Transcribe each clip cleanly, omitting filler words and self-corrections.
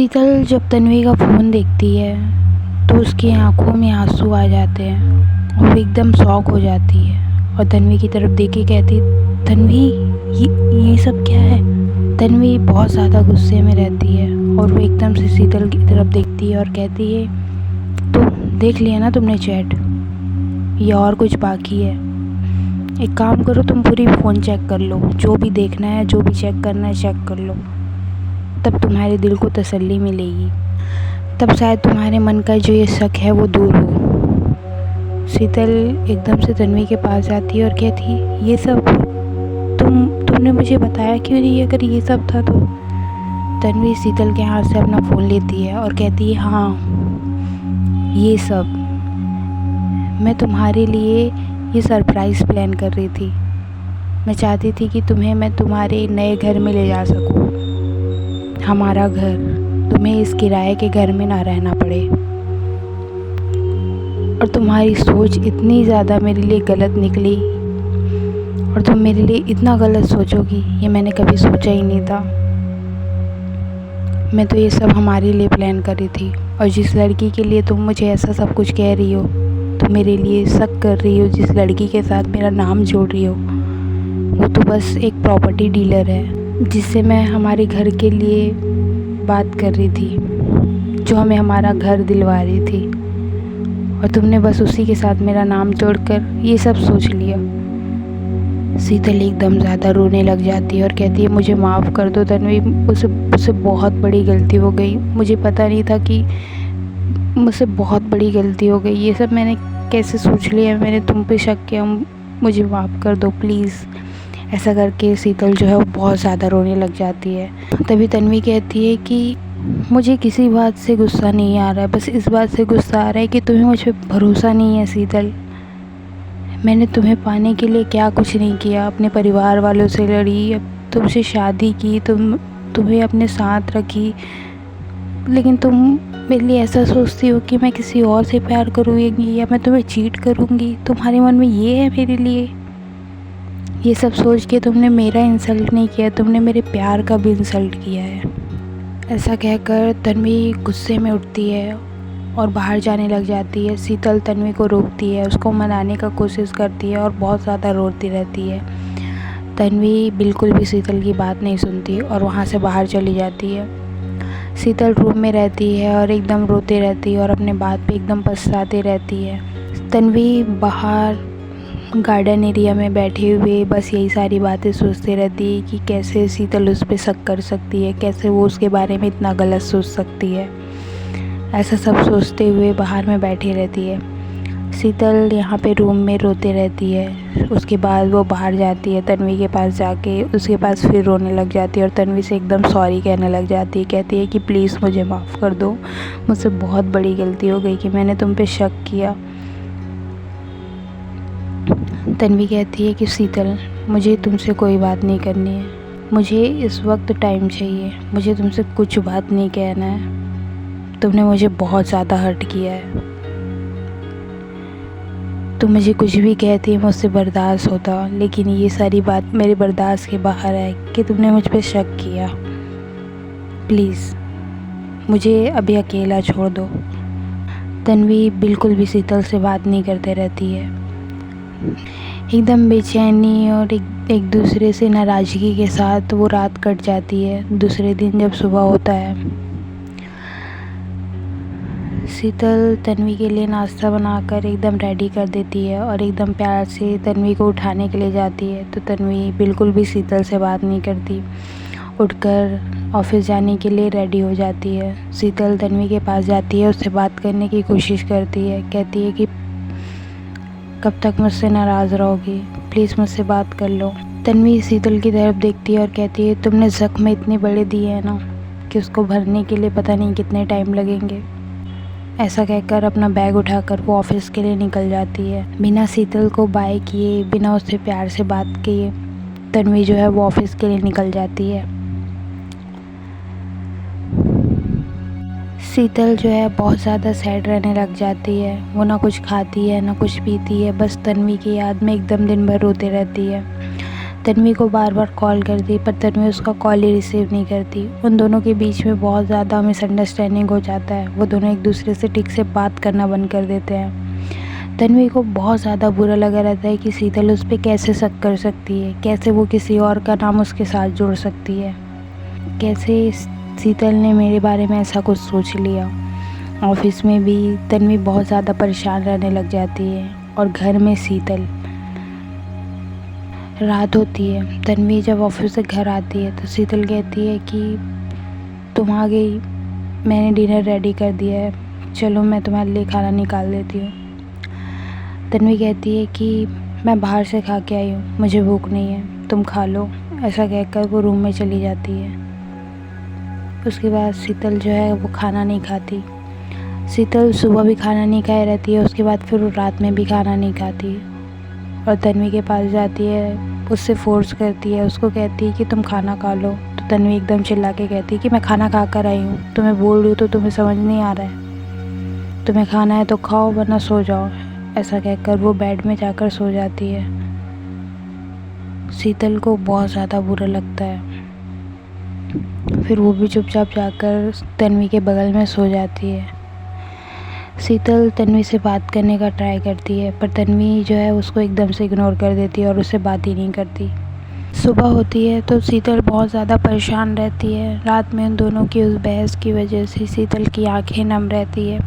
शीतल जब तन्वी का फ़ोन देखती है तो उसकी आंखों में आंसू आ जाते हैं और वो एकदम शॉक हो जाती है और तन्वी की तरफ देख के कहती, तन्वी ये सब क्या है। तन्वी बहुत ज़्यादा गुस्से में रहती है और वो एकदम से शीतल की तरफ देखती है और कहती है, तो देख लिया ना तुमने चैट, ये और कुछ बाकी है। एक काम करो, तुम पूरी फ़ोन चेक कर लो, जो भी देखना है जो भी चेक करना है चेक कर लो, तब तुम्हारे दिल को तसल्ली मिलेगी, तब शायद तुम्हारे मन का जो ये शक है वो दूर हो। शीतल एकदम से तन्वी के पास जाती है और कहती है, ये सब तुमने मुझे बताया क्यों नहीं अगर ये सब था तो। तन्वी शीतल के हाथ से अपना फ़ोन लेती है और कहती है, हाँ ये सब मैं तुम्हारे लिए ये सरप्राइज़ प्लान कर रही थी। मैं चाहती थी कि तुम्हें मैं तुम्हारे नए घर में ले जा सकूं, हमारा घर, तुम्हें इस किराए के घर में ना रहना पड़े। और तुम्हारी सोच इतनी ज़्यादा मेरे लिए गलत निकली और तुम मेरे लिए इतना गलत सोचोगी ये मैंने कभी सोचा ही नहीं था। मैं तो ये सब हमारे लिए प्लान कर रही थी और जिस लड़की के लिए तुम मुझे ऐसा सब कुछ कह रही हो, तुम मेरे लिए शक कर रही हो, जिस लड़की के साथ मेरा नाम जोड़ रही हो, वो तो बस एक प्रॉपर्टी डीलर है जिससे मैं हमारे घर के लिए बात कर रही थी, जो हमें हमारा घर दिलवा रही थी, और तुमने बस उसी के साथ मेरा नाम जोड़कर ये सब सोच लिया। शीतल एकदम ज़्यादा रोने लग जाती है और कहती है, मुझे माफ़ कर दो तन्वी, मुझसे बहुत बड़ी गलती हो गई, मुझे पता नहीं था कि मुझसे बहुत बड़ी गलती हो गई, ये सब मैंने कैसे सोच लिया, मैंने तुम पे शक किया, मुझे माफ़ कर दो प्लीज़। ऐसा करके शीतल जो है वो बहुत ज़्यादा रोने लग जाती है। तभी तन्वी कहती है कि मुझे किसी बात से गुस्सा नहीं आ रहा है, बस इस बात से गुस्सा आ रहा है कि तुम्हें मुझ पे भरोसा नहीं है शीतल। मैंने तुम्हें पाने के लिए क्या कुछ नहीं किया, अपने परिवार वालों से लड़ी, तुमसे शादी की, तुम्हें अपने साथ रखी, लेकिन तुम मेरे लिए ऐसा सोचती हो कि मैं किसी और से प्यार करूँगी या मैं तुम्हें चीट करूँगी। तुम्हारे मन में ये है मेरे लिए। ये सब सोच के तुमने मेरा इंसल्ट नहीं किया, तुमने मेरे प्यार का भी इंसल्ट किया है। ऐसा कहकर तन्वी गुस्से में उठती है और बाहर जाने लग जाती है। शीतल तन्वी को रोकती है, उसको मनाने का कोशिश करती है और बहुत ज़्यादा रोती रहती है। तन्वी बिल्कुल भी शीतल की बात नहीं सुनती और वहाँ से बाहर चली जाती है। शीतल रूम में रहती है और एकदम रोती रहती है और अपने बात पे एकदम पछताती रहती है। तन्वी बाहर गार्डन एरिया में बैठे हुए बस यही सारी बातें सोचती रहती है कि कैसे शीतल उस पर शक कर सकती है, कैसे वो उसके बारे में इतना गलत सोच सकती है। ऐसा सब सोचते हुए बाहर में बैठी रहती है। शीतल यहाँ पे रूम में रोते रहती है। उसके बाद वो बाहर जाती है, तन्वी के पास जाके उसके पास फिर रोने लग जाती है और तन्वी से एकदम सॉरी कहने लग जाती है। कहती है कि प्लीज़ मुझे माफ़ कर दो, मुझसे बहुत बड़ी गलती हो गई कि मैंने तुम पे शक किया। तन्वी कहती है कि शीतल, मुझे तुमसे कोई बात नहीं करनी है, मुझे इस वक्त टाइम चाहिए, मुझे तुमसे कुछ बात नहीं कहना है। तुमने मुझे बहुत ज़्यादा हर्ट किया है, तुम मुझे कुछ भी कहती मुझसे बर्दाश्त होता, लेकिन ये सारी बात मेरे बर्दाश्त के बाहर है कि तुमने मुझ पे शक किया। प्लीज़ मुझे अभी अकेला छोड़ दो। तन्वी बिल्कुल भी शीतल से बात नहीं करते रहती है। एकदम बेचैनी और एक दूसरे से नाराज़गी के साथ वो रात कट जाती है। दूसरे दिन जब सुबह होता है, शीतल तन्वी के लिए नाश्ता बनाकर एकदम रेडी कर देती है और एकदम प्यार से तन्वी को उठाने के लिए जाती है, तो तन्वी बिल्कुल भी शीतल से बात नहीं करती। उठकर ऑफिस जाने के लिए रेडी हो जाती है। शीतल तन्वी के पास जाती है, उससे बात करने की कोशिश करती है। कहती है कि कब तक मुझसे नाराज़ रहोगी, प्लीज़ मुझसे बात कर लो। तन्वी शीतल की तरफ देखती है और कहती है, तुमने ज़ख्म इतने बड़े दिए हैं ना कि उसको भरने के लिए पता नहीं कितने टाइम लगेंगे। ऐसा कहकर अपना बैग उठाकर वो ऑफिस के लिए निकल जाती है। बिना शीतल को बाय किए, बिना उससे प्यार से बात किए तन्वी जो है वो ऑफिस के लिए निकल जाती है। शीतल जो है बहुत ज़्यादा सैड रहने लग जाती है। वो ना कुछ खाती है ना कुछ पीती है, बस तन्वी की याद में एकदम दिन भर रोते रहती है। तन्वी को बार बार कॉल करती पर तन्वी उसका कॉल ही रिसीव नहीं करती। उन दोनों के बीच में बहुत ज़्यादा मिसअंडरस्टैंडिंग हो जाता है। वो दोनों एक दूसरे से ठीक से बात करना बंद कर देते हैं। तन्वी को बहुत ज़्यादा बुरा लगा रहता है कि शीतल उस पर कैसे शक कर सकती है, कैसे वो किसी और का नाम उसके साथ जोड़ सकती है, कैसे शीतल ने मेरे बारे में ऐसा कुछ सोच लिया। ऑफिस में भी तन्वी बहुत ज़्यादा परेशान रहने लग जाती है और घर में शीतल। रात होती है, तन्वी जब ऑफिस से घर आती है तो शीतल कहती है कि तुम आ गई, मैंने डिनर रेडी कर दिया है, चलो मैं तुम्हारे लिए खाना निकाल देती हूँ। तन्वी कहती है कि मैं बाहर से खा के आई हूँ, मुझे भूख नहीं है, तुम खा लो। ऐसा कहकर वो रूम में चली जाती है। उसके बाद शीतल जो है वो खाना नहीं खाती। शीतल सुबह भी खाना नहीं खाए रहती है, उसके बाद फिर वो रात में भी खाना नहीं खाती और तन्वी के पास जाती है, उससे फोर्स करती है, उसको कहती है कि तुम खाना खा लो। तो तन्वी एकदम चिल्ला के कहती है कि मैं खाना खा कर आई हूँ, तुम्हें बोल रही हूँ तो तुम्हें समझ नहीं आ रहा है, तुम्हें खाना है तो खाओ वरना सो जाओ। ऐसा कहकर वो बेड में जाकर सो जाती है। शीतल को बहुत ज़्यादा बुरा लगता है। फिर वो भी चुपचाप जाकर तन्वी के बगल में सो जाती है। शीतल तन्वी से बात करने का ट्राई करती है पर तन्वी जो है उसको एकदम से इग्नोर कर देती है और उससे बात ही नहीं करती। सुबह होती है तो शीतल बहुत ज़्यादा परेशान रहती है। रात में उन दोनों की उस बहस की वजह से शीतल की आंखें नम रहती है।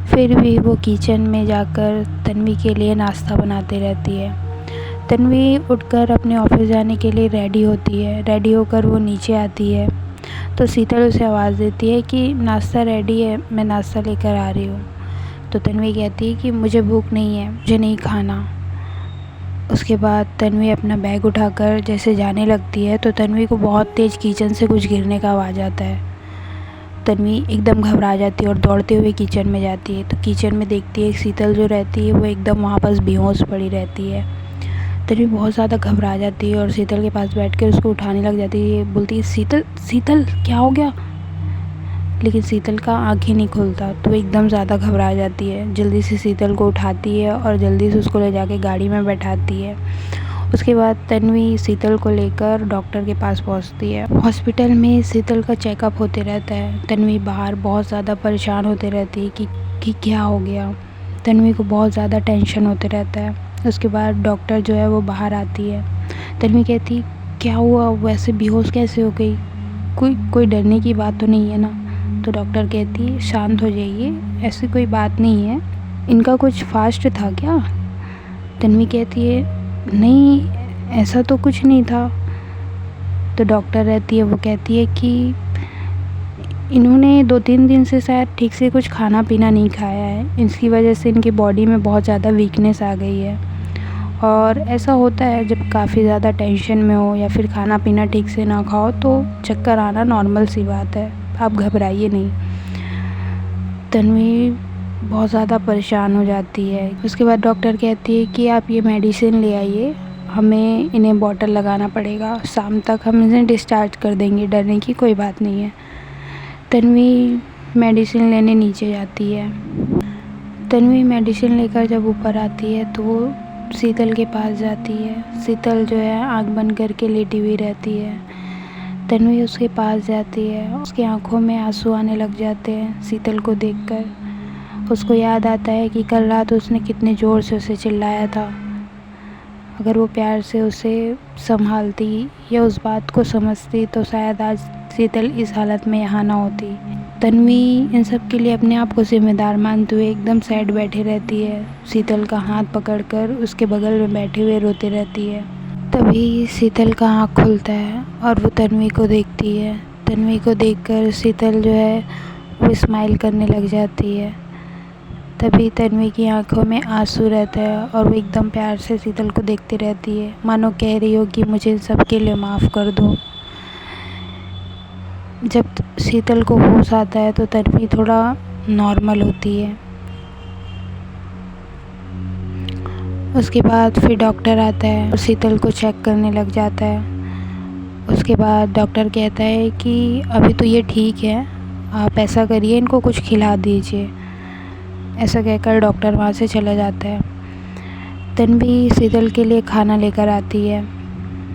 फिर भी वो किचन में जाकर तन्वी के लिए नाश्ता बनाती रहती है। तन्वी उठकर अपने ऑफिस जाने के लिए रेडी होती है। रेडी होकर वो नीचे आती है तो शीतल उसे आवाज़ देती है कि नाश्ता रेडी है, मैं नाश्ता लेकर आ रही हूँ। तो तन्वी कहती है कि मुझे भूख नहीं है, मुझे नहीं खाना। उसके बाद तन्वी अपना बैग उठाकर जैसे जाने लगती है तो तन्वी को बहुत तेज़ किचन से कुछ गिरने का आवाज़ आता है। तन्वी एकदम घबरा जाती है और दौड़ते हुए किचन में जाती है तो किचन में देखती है शीतल जो रहती है वो एकदम वहाँ पास बेहोश पड़ी रहती है। तन्वी बहुत ज़्यादा घबरा जाती है और शीतल के पास बैठकर उसको उठाने लग जाती है, बोलती है शीतल शीतल क्या हो गया। लेकिन शीतल का आँख ही नहीं खुलता तो वो एकदम ज़्यादा घबरा जाती है। जल्दी से शीतल को उठाती है और जल्दी से उसको ले जाके गाड़ी में बैठाती है। उसके बाद तन्वी शीतल को लेकर डॉक्टर के पास पहुंचती है। हॉस्पिटल में शीतल का चेकअप होते रहता है। तन्वी बाहर बहुत ज़्यादा परेशान होते रहती है कि क्या हो गया। तन्वी को बहुत ज़्यादा टेंशन होते रहता है। उसके बाद डॉक्टर जो है वो बाहर आती है। तन्वी कहती क्या हुआ, वैसे बेहोश कैसे हो गई, कोई डरने की बात तो नहीं है ना। तो डॉक्टर कहती है शांत हो जाइए, ऐसी कोई बात नहीं है, इनका कुछ फास्ट था क्या। तन्वी कहती है नहीं ऐसा तो कुछ नहीं था। तो डॉक्टर रहती है वो कहती है कि इन्होंने 2-3 दिन से शायद ठीक से कुछ खाना पीना नहीं खाया है, इसकी वजह से इनकी बॉडी में बहुत ज़्यादा वीकनेस आ गई है। और ऐसा होता है जब काफ़ी ज़्यादा टेंशन में हो या फिर खाना पीना ठीक से ना खाओ तो चक्कर आना नॉर्मल सी बात है, आप घबराइए नहीं। तन्वी बहुत ज़्यादा परेशान हो जाती है। उसके बाद डॉक्टर कहती है कि आप ये मेडिसिन ले आइए, हमें इन्हें बॉटल लगाना पड़ेगा, शाम तक हम इन्हें डिस्चार्ज कर देंगे, डरने की कोई बात नहीं है। तन्वी मेडिसिन लेने नीचे जाती है। तन्वी मेडिसिन लेकर जब ऊपर आती है तो वो शीतल के पास जाती है। शीतल जो है आँख बंद करके लेटी हुई रहती है। तन्वी उसके पास जाती है, उसकी आंखों में आंसू आने लग जाते हैं शीतल को देखकर। उसको याद आता है कि कल रात उसने कितने ज़ोर से उसे चिल्लाया था। अगर वो प्यार से उसे संभालती या उस बात को समझती तो शायद आज शीतल इस हालत में यहाँ ना होती। तन्वी इन सब के लिए अपने आप को जिम्मेदार मानते हुए एकदम सैड बैठी रहती है। शीतल का हाथ पकड़कर उसके बगल में बैठे हुए रोती रहती है। तभी शीतल का आँख खुलता है और वो तन्वी को देखती है। तन्वी को देखकर शीतल जो है वो स्माइल करने लग जाती है। तभी तन्वी की आंखों में आंसू रहता है और वो एकदम प्यार से शीतल को देखती रहती है, मानो कह रही हो कि मुझे सब के लिए माफ़ कर दो। जब शीतल को होश आता है तो तन्वी थोड़ा नॉर्मल होती है। उसके बाद फिर डॉक्टर आता है और शीतल को चेक करने लग जाता है। उसके बाद डॉक्टर कहता है कि अभी तो ये ठीक है, आप ऐसा करिए इनको कुछ खिला दीजिए। ऐसा कहकर डॉक्टर वहाँ से चला जाता है। तन्वी शीतल के लिए खाना लेकर आती है।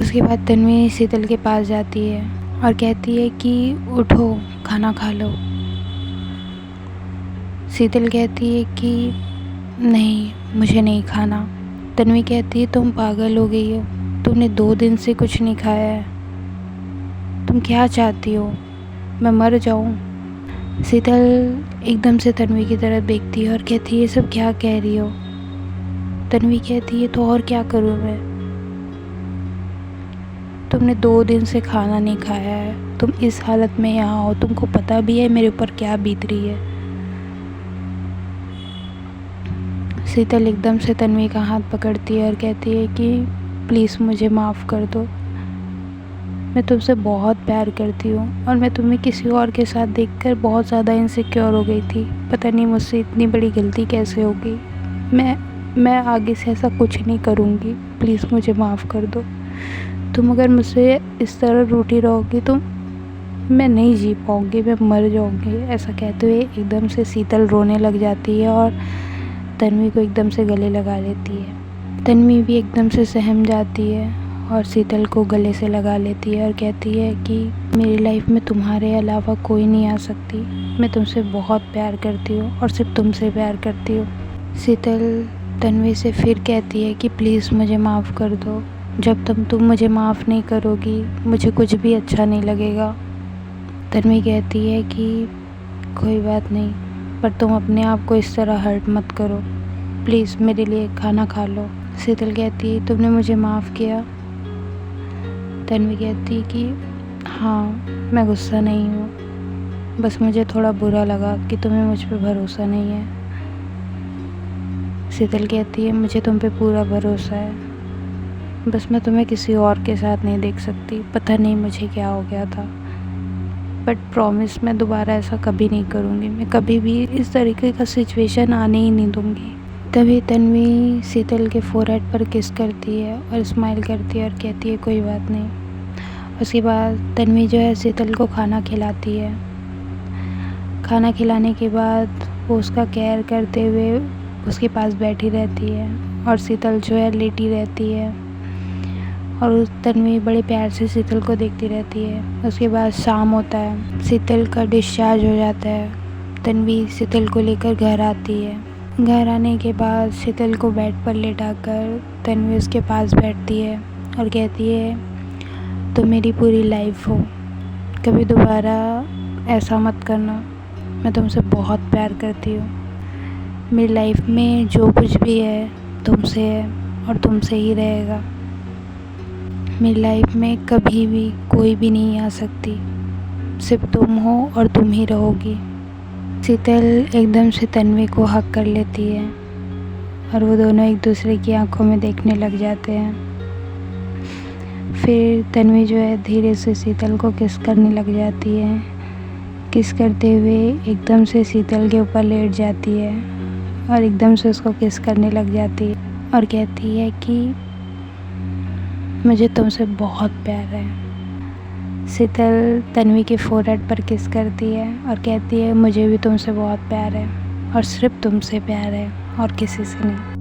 उसके बाद तन्वी शीतल के पास जाती है और कहती है कि उठो, खाना खा लो। शीतल कहती है कि नहीं, मुझे नहीं खाना। तन्वी कहती है तुम पागल हो गई हो, तुमने 2 दिन से कुछ नहीं खाया है, तुम क्या चाहती हो, मैं मर जाऊँ? शीतल एकदम से तन्वी की तरफ देखती है और कहती है ये सब क्या कह रही हो? तन्वी कहती है तो और क्या करूँ मैं, तुमने 2 दिन से खाना नहीं खाया है, तुम इस हालत में यहाँ हो, तुमको पता भी है मेरे ऊपर क्या बीत रही है। शीतल एकदम से तन्वी का हाथ पकड़ती है और कहती है कि प्लीज़ मुझे माफ़ कर दो, मैं तुमसे बहुत प्यार करती हूँ और मैं तुम्हें किसी और के साथ देखकर बहुत ज़्यादा इनसिक्योर हो गई थी। पता नहीं मुझसे इतनी बड़ी गलती कैसे हो गई। मैं आगे से ऐसा कुछ नहीं करूँगी, प्लीज़ मुझे माफ़ कर दो। तुम अगर मुझसे इस तरह रूठी रहोगी तो मैं नहीं जी पाऊँगी, मैं मर जाऊँगी। ऐसा कहते हुए एकदम से शीतल रोने लग जाती है और तन्वी को एकदम से गले लगा लेती है। तन्वी भी एकदम से सहम जाती है और शीतल को गले से लगा लेती है और कहती है कि मेरी लाइफ में तुम्हारे अलावा कोई नहीं आ सकती, मैं तुमसे बहुत प्यार करती हूँ और सिर्फ तुमसे प्यार करती हूँ। शीतल तन्वी से फिर कहती है कि प्लीज़ मुझे माफ़ कर दो, जब तक तुम मुझे माफ़ नहीं करोगी मुझे कुछ भी अच्छा नहीं लगेगा। तन्वी कहती है कि कोई बात नहीं, पर तुम अपने आप को इस तरह हर्ट मत करो, प्लीज़ मेरे लिए खाना खा लो। शीतल कहती है तुमने मुझे माफ़ किया? तन्वी कहती है कि हाँ, मैं गुस्सा नहीं हूँ, बस मुझे थोड़ा बुरा लगा कि तुम्हें मुझ पे भरोसा नहीं है। शीतल कहती है मुझे तुम पे पूरा भरोसा है, बस मैं तुम्हें किसी और के साथ नहीं देख सकती, पता नहीं मुझे क्या हो गया था, बट प्रॉमिस मैं दोबारा ऐसा कभी नहीं करूँगी, मैं कभी भी इस तरीके का सिचुएशन आने ही नहीं दूँगी। तभी तन्वी शीतल के फोरहेड पर किस करती है और स्माइल करती है और कहती है कोई बात नहीं। उसके बाद तन्वी जो है शीतल को खाना खिलाती है। खाना खिलाने के बाद वो उसका केयर करते हुए उसके पास बैठी रहती है और शीतल जो है लेटी रहती है और उस तन्वी बड़े प्यार से शीतल को देखती रहती है। उसके बाद शाम होता है, शीतल का डिस्चार्ज हो जाता है। तन्वी शीतल को लेकर घर आती है। घर आने के बाद शीतल को बेड पर लेटाकर तन्वी उसके पास बैठती है और कहती है तुम मेरी पूरी लाइफ हो, कभी दोबारा ऐसा मत करना, मैं तुमसे बहुत प्यार करती हूँ, मेरी लाइफ में जो कुछ भी है तुमसे है और तुमसे ही रहेगा, मेरी लाइफ में कभी भी कोई भी नहीं आ सकती, सिर्फ तुम हो और तुम ही रहोगी। शीतल एकदम से तन्वी को हग कर लेती है और वो दोनों एक दूसरे की आंखों में देखने लग जाते हैं। फिर तन्वी जो है धीरे से शीतल को किस करने लग जाती है। किस करते हुए एकदम से शीतल के ऊपर लेट जाती है और एकदम से उसको किस करने लग जाती है और कहती है कि मुझे तुमसे बहुत प्यार है। शीतल तन्वी के फोरहेड पर किस करती है और कहती है मुझे भी तुमसे बहुत प्यार है और सिर्फ तुमसे प्यार है और किसी से नहीं।